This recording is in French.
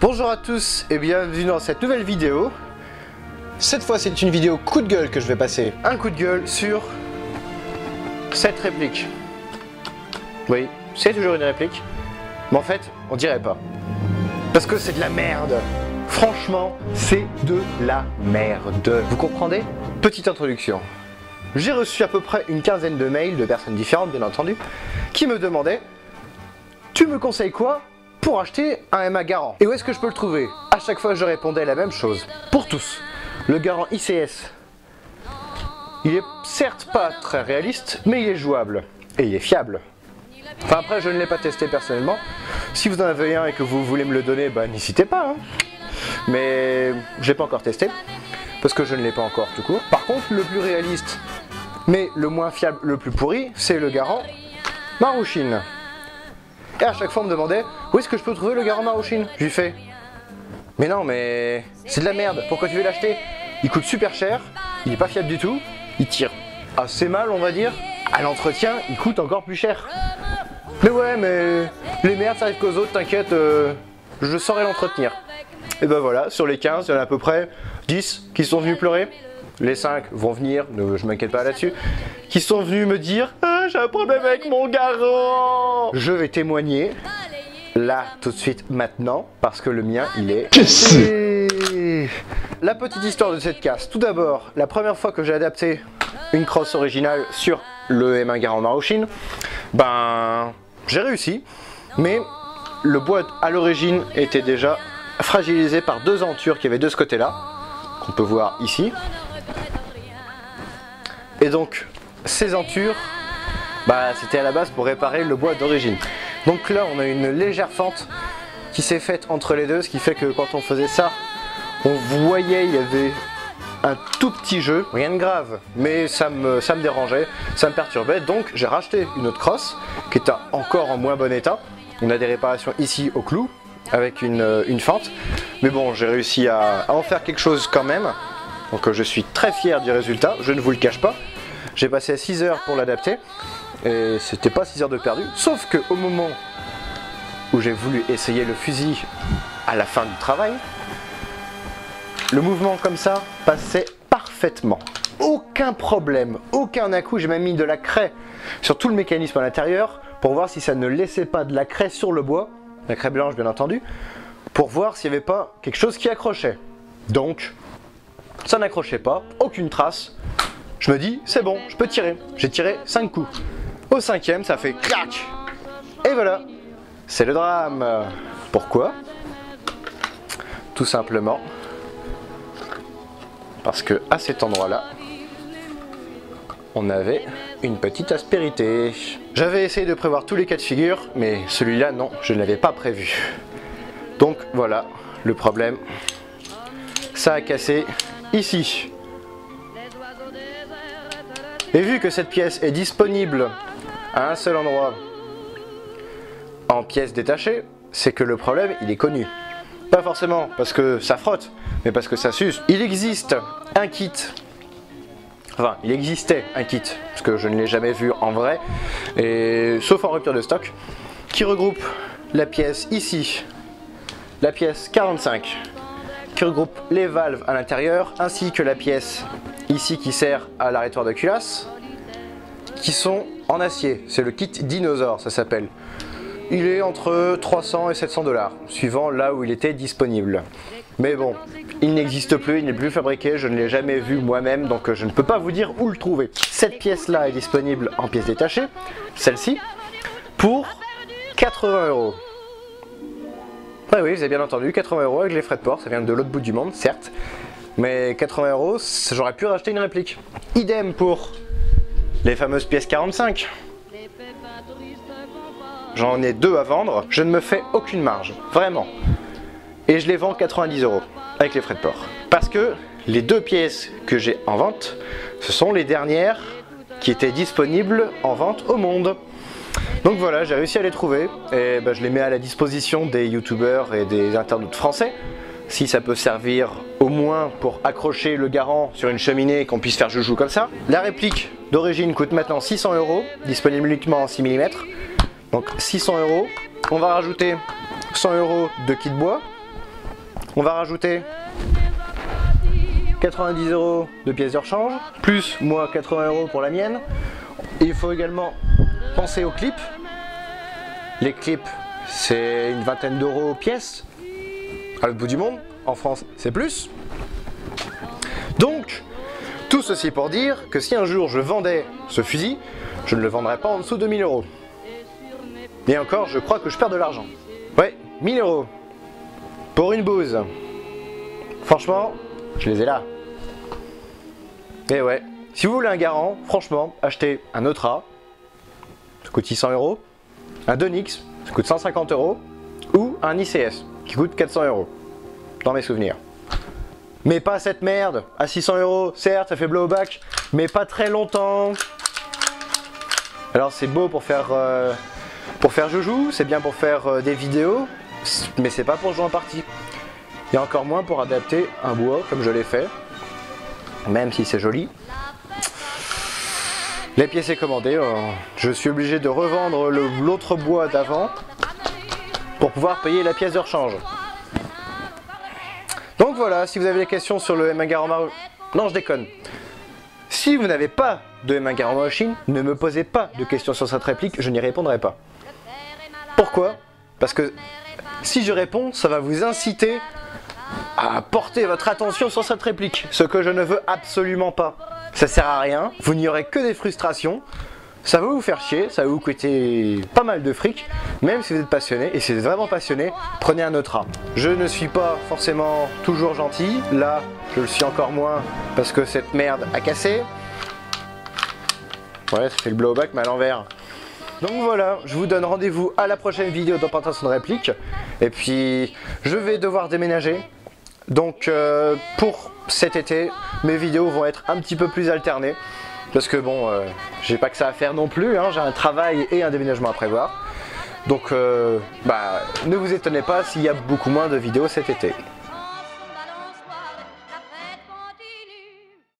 Bonjour à tous et bienvenue dans cette nouvelle vidéo. Cette fois c'est une vidéo coup de gueule que je vais passer. Un coup de gueule sur cette réplique. Oui, c'est toujours une réplique, mais en fait on dirait pas. Parce que c'est de la merde. Franchement, c'est de la merde. Vous comprenez? Petite introduction. J'ai reçu à peu près une quinzaine de mails de personnes différentes, bien entendu, qui me demandaient « Tu me conseilles quoi pour acheter un MA Garand? Et où est-ce que je peux le trouver ?» À chaque fois, je répondais la même chose. Pour tous, le Garand ICS, il est certes pas très réaliste, mais il est jouable. Et il est fiable. Enfin après, je ne l'ai pas testé personnellement. Si vous en avez un et que vous voulez me le donner, bah n'hésitez pas. Hein. Mais je l'ai pas encore testé. Parce que je ne l'ai pas encore tout court. Par contre, le plus réaliste, mais le moins fiable, le plus pourri, c'est le Garand Maruchin. Et à chaque fois on me demandait, où est-ce que je peux trouver le Garand Maruchin? Je lui fais, mais non mais c'est de la merde, pourquoi tu veux l'acheter? Il coûte super cher, il est pas fiable du tout, il tire assez mal on va dire, à l'entretien il coûte encore plus cher. Mais ouais mais les merdes ça arrive qu'aux autres, t'inquiète, je saurai l'entretenir. Et ben voilà, sur les 15, il y en a à peu près 10 qui sont venus pleurer. Les 5 vont venir, je m'inquiète pas là-dessus, qui sont venus me dire « Ah, j'ai un problème avec mon Garand !» Je vais témoigner, là, tout de suite, maintenant, parce que le mien, il est cassé. La petite histoire de cette casse. Tout d'abord, la première fois que j'ai adapté une crosse originale sur le M1 Garand Maruchin, ben, j'ai réussi, mais le bois à l'origine était déjà fragilisé par deux entures qui avaient de ce côté-là, qu'on peut voir ici. Et donc, ces entures, bah, c'était à la base pour réparer le bois d'origine. Donc là, on a une légère fente qui s'est faite entre les deux, ce qui fait que quand on faisait ça, on voyait, il y avait un tout petit jeu, rien de grave, mais ça me dérangeait, ça me perturbait. Donc j'ai racheté une autre crosse qui était encore en moins bon état. On a des réparations ici au clou, avec une fente. Mais bon, j'ai réussi à en faire quelque chose quand même. Donc je suis très fier du résultat, je ne vous le cache pas. J'ai passé 6 heures pour l'adapter. Et c'était pas 6 heures de perdu. Sauf que au moment où j'ai voulu essayer le fusil à la fin du travail, le mouvement comme ça passait parfaitement. Aucun problème, aucun à-coup. J'ai même mis de la craie sur tout le mécanisme à l'intérieur pour voir si ça ne laissait pas de la craie sur le bois. La craie blanche bien entendu, pour voir s'il n'y avait pas quelque chose qui accrochait. Donc, ça n'accrochait pas, aucune trace. Je me dis, c'est bon, je peux tirer. J'ai tiré 5 coups. Au 5e, ça fait clac. Et voilà, c'est le drame. Pourquoi? Tout simplement parce que à cet endroit-là, on avait une petite aspérité. J'avais essayé de prévoir tous les cas de figure, mais celui-là, non, je ne l'avais pas prévu. Donc voilà, le problème, ça a cassé ici. Et vu que cette pièce est disponible à un seul endroit en pièces détachées, c'est que le problème, il est connu. Pas forcément parce que ça frotte, mais parce que ça suce. Il existe un kit. Enfin, il existait un kit, parce que je ne l'ai jamais vu en vrai, et sauf en rupture de stock, qui regroupe la pièce ici, la pièce 45, qui regroupe les valves à l'intérieur, ainsi que la pièce ici qui sert à l'arrêtoir de culasse, qui sont en acier. C'est le kit dinosaure, ça s'appelle. Il est entre 300 et 700 $, suivant là où il était disponible. Mais bon, il n'existe plus, il n'est plus fabriqué, je ne l'ai jamais vu moi-même, donc je ne peux pas vous dire où le trouver. Cette pièce-là est disponible en pièces détachées, celle-ci, pour 80 €. Ouais, oui, vous avez bien entendu, 80 € avec les frais de port, ça vient de l'autre bout du monde, certes. Mais 80 €, j'aurais pu racheter une réplique. Idem pour les fameuses pièces 45. J'en ai 2 à vendre, je ne me fais aucune marge, vraiment. Et je les vends 90 € avec les frais de port. Parce que les 2 pièces que j'ai en vente, ce sont les dernières qui étaient disponibles en vente au monde. Donc voilà, j'ai réussi à les trouver et ben, je les mets à la disposition des youtubeurs et des internautes français. Si ça peut servir au moins pour accrocher le Garand sur une cheminée et qu'on puisse faire joujou comme ça. La réplique d'origine coûte maintenant 600 €, disponible uniquement en 6 mm. Donc 600 €. On va rajouter 100 € de kit bois. On va rajouter 90 € de pièces de rechange, plus moi 80 € pour la mienne. Et il faut également penser aux clips. Les clips, c'est une vingtaine d'euros pièce. À l'autre bout du monde, en France, c'est plus. Donc, tout ceci pour dire que si un jour je vendais ce fusil, je ne le vendrais pas en dessous de 1000 €. Et encore, je crois que je perds de l'argent. Ouais, 1000 € pour une bouse. Franchement, je les ai là. Et ouais, si vous voulez un Garand, franchement, achetez un Neutra, ça coûte 600 €, un Donix, ça coûte 150 €, ou un ICS, qui coûte 400 €, dans mes souvenirs. Mais pas cette merde, à 600 €, certes, ça fait blowback, mais pas très longtemps. Alors c'est beau pour faire joujou, c'est bien pour faire des vidéos, mais c'est pas pour jouer en partie. Et encore moins pour adapter un bois comme je l'ai fait, même si c'est joli. Les pièces est commandées, je suis obligé de revendre l'autre bois d'avant pour pouvoir payer la pièce de rechange. Donc voilà, si vous avez des questions sur le M1 Garand Maru... Non, je déconne. Si vous n'avez pas de M1 Garand Machine, ne me posez pas de questions sur cette réplique, je n'y répondrai pas. Pourquoi? Parce que si je réponds, ça va vous inciter à porter votre attention sur cette réplique, ce que je ne veux absolument pas. Ça sert à rien, vous n'y aurez que des frustrations, ça va vous faire chier, ça va vous coûter pas mal de fric, même si vous êtes passionné, et si vous êtes vraiment passionné, prenez un Neutra. Je ne suis pas forcément toujours gentil, là je le suis encore moins parce que cette merde a cassé. Ouais, ça fait le blowback mais à l'envers. Donc voilà, je vous donne rendez-vous à la prochaine vidéo d'importation de réplique. Et puis, je vais devoir déménager. Donc, pour cet été, mes vidéos vont être un petit peu plus alternées. Parce que bon, j'ai pas que ça à faire non plus, hein, j'ai un travail et un déménagement à prévoir. Donc, ne vous étonnez pas s'il y a beaucoup moins de vidéos cet été.